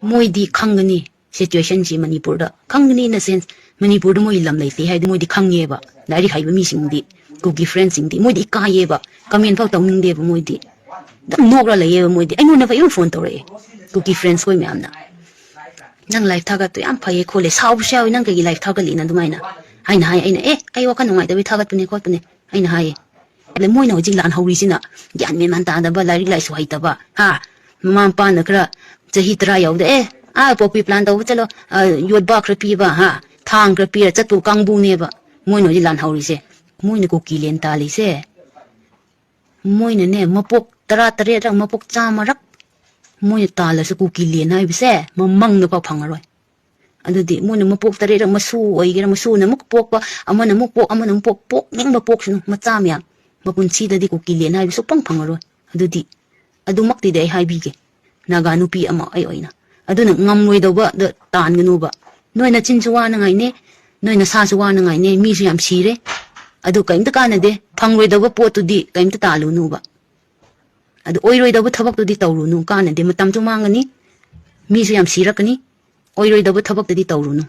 मोदी खंगनी सिचुएशन जी मणिपुर दा खंगनी इन सेंस मणिपुर मोई लम लेते है मोदी खंगेबा लाइक हाइबा मी सिंगदी कुकी फ्रेंड सिंगदी मोदी कायेबा कमेंट फाउ तौनिंगदेबा मोदी दम नोगरा लेयेबा मोदी अइनोना फा फोन तौरे कुकी फ्रेंड्स कोई म्यामना नंग लाइफ थागा तो याम फाये खोले साउ साउ नंग के लाइफ थागा लिना दुमाइना आइना हाय आइना आई वखन नुंगाइदबि थागतपने खोतपने आइना हाय ले मोइना होजि लान हौरिसिना ग्यान मेमान तादबा लाइक लाइसु हाइतबा हा ममा पाना खरा चही 10 यावदे पोपी प्लान तब चलो योद्बा खर पीबा हा थांग खर पीरा चतु कांगबुनेबा मोइना होजि लान हौरिसे मोइना कुकी लेन तालिसे मोइना ने मपोक 13 रक मपोक 100 रक मोइना तालसु कुकी लेन हाइबसे ममंग न फंगरोय अदुदि मोइना मपोक 13 रक मसु ओइगेरा मसु न मुक पोकपा अमना मुक पोक पोक निंगबा पोकसनु मचा म्या मपुनसीददि कुकी लेन हाइबसु पंग फंगरोय अदुदि अदुमक्ति दे हाइबिगे नागा नुपी अमा आई ओइना अदुना ngamloidaba da tanganuba noina chinjuwa nangaine noina sasuwa nangaine mi su yam sire adu kaimta kanade phangloidaba potudi kaimta talunuba adu oiroidaba thabak tudi tawrunu kanade matam chu mangani mi su yam sirakani oiroidaba thabak tudi tawrunu